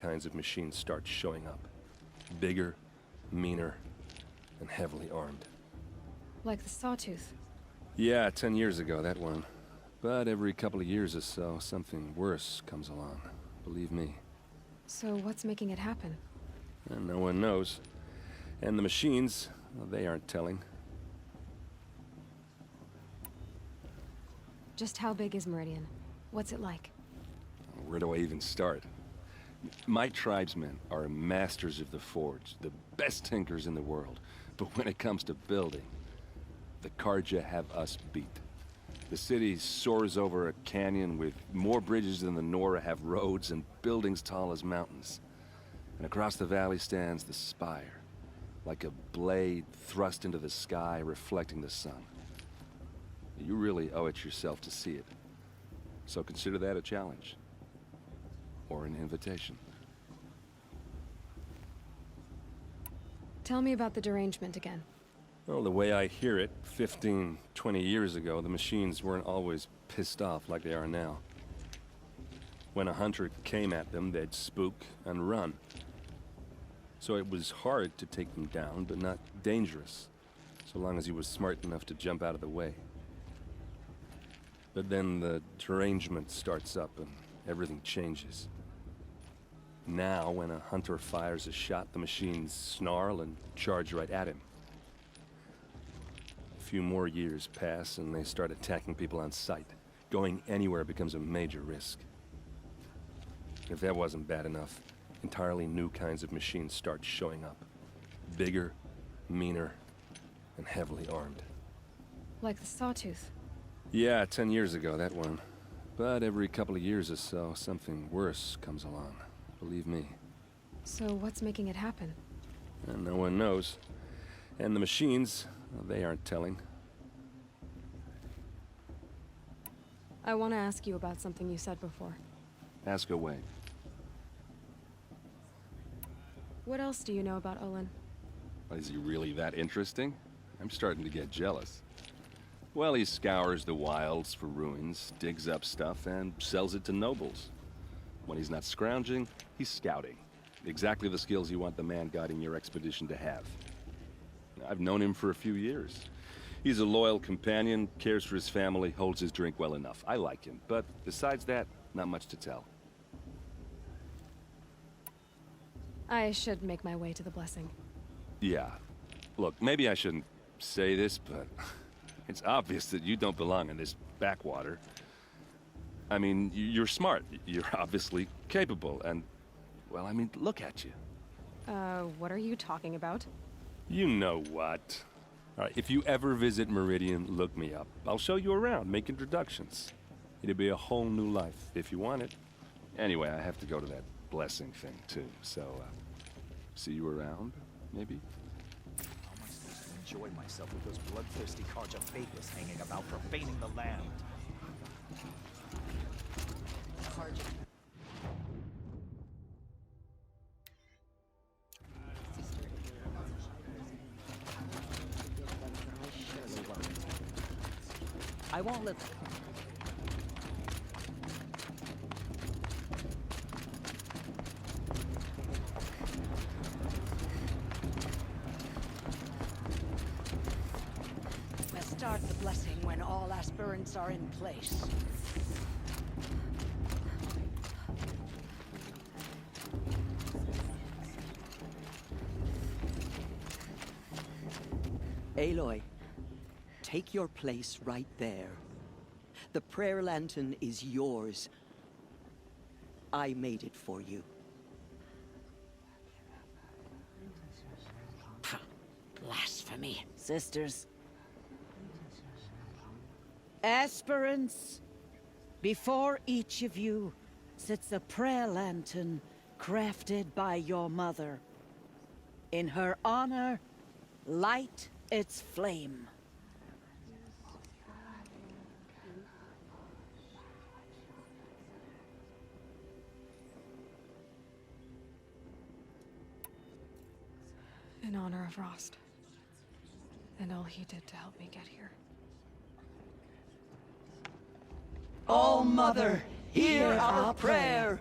kinds of machines start showing up. Bigger, meaner, and heavily armed. Like the Sawtooth. Yeah, 10 years ago, that one. But every couple of years or so, something worse comes along. Believe me. So what's making it happen? And no one knows. And the machines, well, they aren't telling. Just how big is Meridian? What's it like? Where do I even start? My tribesmen are masters of the forge, the best tinkers in the world. But when it comes to building, the Carja have us beat. The city soars over a canyon with more bridges than the Nora have roads and buildings tall as mountains. And across the valley stands the spire, like a blade thrust into the sky reflecting the sun. You really owe it yourself to see it. So consider that a challenge. Or an invitation. Tell me about the derangement again. Well, the way I hear it, 15, 20 years ago, the machines weren't always pissed off like they are now. When a hunter came at them, they'd spook and run. So it was hard to take them down, but not dangerous, so long as he was smart enough to jump out of the way. But then the derangement starts up and everything changes. Now, when a hunter fires a shot, the machines snarl and charge right at him. A few more years pass and they start attacking people on sight. Going anywhere becomes a major risk. If that wasn't bad enough, entirely new kinds of machines start showing up. Bigger, meaner, and heavily armed. Like the Sawtooth. Yeah, 10 years ago, that one. But every couple of years or so, something worse comes along. Believe me. So what's making it happen? And no one knows. And the machines, well, they aren't telling. I want to ask you about something you said before. Ask away. What else do you know about Olin? Is he really that interesting? I'm starting to get jealous. Well, he scours the wilds for ruins, digs up stuff, and sells it to nobles. When he's not scrounging, he's scouting. Exactly the skills you want the man guiding your expedition to have. I've known him for a few years. He's a loyal companion, cares for his family, holds his drink well enough. I like him, but besides that, not much to tell. I should make my way to the blessing. Yeah. Look, maybe I shouldn't say this, but it's obvious that you don't belong in this backwater. I mean, you're smart. You're obviously capable, and, well, I mean, look at you. What are you talking about? You know what. All right, if you ever visit Meridian, look me up. I'll show you around, make introductions. It'll be a whole new life, if you want it. Anyway, I have to go to that blessing thing, too, so, see you around, maybe? How am I supposed to enjoy myself with those bloodthirsty Carja faithless hanging about profaning the land? Carja. I won't let... Start the blessing when all aspirants are in place. Aloy, take your place right there. The prayer lantern is yours. I made it for you. Blasphemy. Sisters. Aspirants, before each of you sits a prayer lantern crafted by your mother. In her honor, light its flame. In honor of Rost. And all he did to help me get here. All Mother, hear our prayer!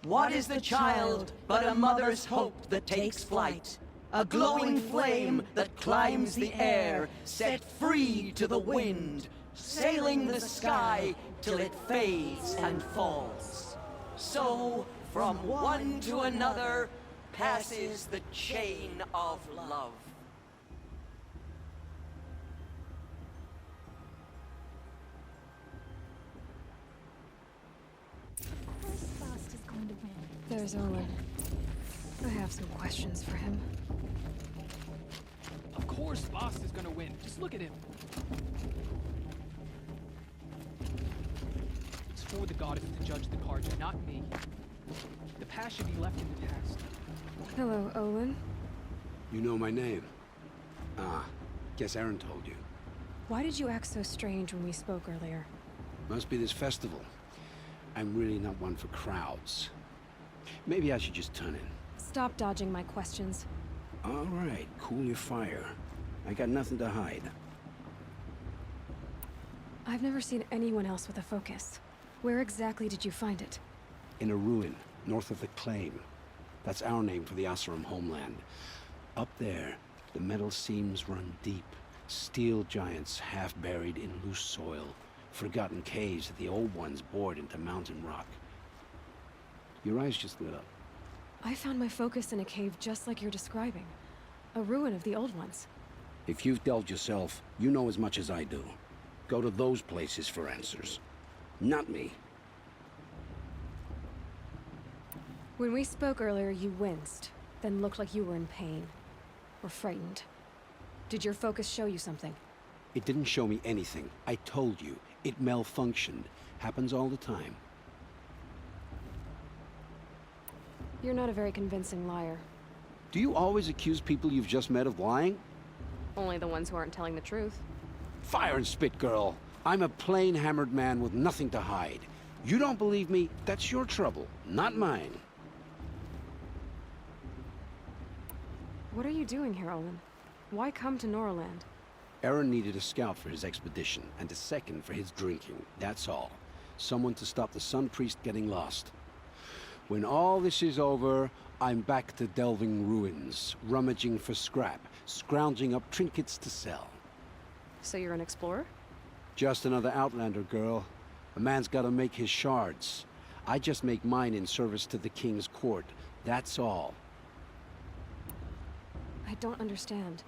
What is the child but a mother's hope that takes flight? A glowing flame that climbs the air, set free to the wind, sailing the sky till it fades and falls. So, from one to another, passes the chain of love. Of course Faust is going to win. There's Olin. I have some questions for him. Of course Faust is gonna win. Just look at him. It's for the goddess to judge the Carja, not me. The past should be left in the past. Hello, Olin. You know my name? Ah, guess Aaron told you. Why did you act so strange when we spoke earlier? Must be this festival. I'm really not one for crowds. Maybe I should just turn in. Stop dodging my questions. All right, cool your fire. I got nothing to hide. I've never seen anyone else with a focus. Where exactly did you find it? In a ruin, north of the Claim. That's our name for the Oseram homeland. Up there, the metal seams run deep. Steel giants half buried in loose soil. Forgotten caves that the old ones bored into mountain rock. Your eyes just lit up. I found my focus in a cave just like you're describing. A ruin of the old ones. If you've delved yourself, you know as much as I do. Go to those places for answers. Not me. When we spoke earlier, you winced, then looked like you were in pain. Or frightened. Did your focus show you something? It didn't show me anything. I told you. It malfunctioned. Happens all the time. You're not a very convincing liar. Do you always accuse people you've just met of lying? Only the ones who aren't telling the truth. Fire and spit, girl. I'm a plain hammered man with nothing to hide. You don't believe me, that's your trouble, not mine. What are you doing here, Olin? Why come to Norland? Aaron needed a scout for his expedition, and a second for his drinking, that's all. Someone to stop the Sun Priest getting lost. When all this is over, I'm back to delving ruins, rummaging for scrap, scrounging up trinkets to sell. So you're an explorer? Just another Outlander, girl. A man's gotta make his shards. I just make mine in service to the King's court, that's all. I don't understand.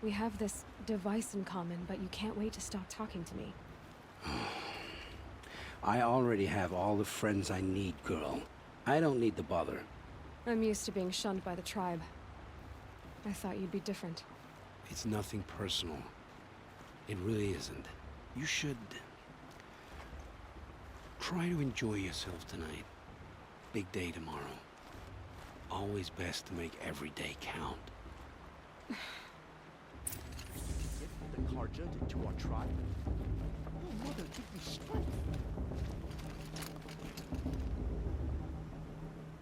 We have this device in common, but you can't wait to stop talking to me. I already have all the friends I need, girl. I don't need the bother. I'm used to being shunned by the tribe. I thought you'd be different. It's nothing personal. It really isn't. You should... try to enjoy yourself tonight. Big day tomorrow. Always best to make every day count. Give the Carja to our tribe. Oh, Mother, give me strength.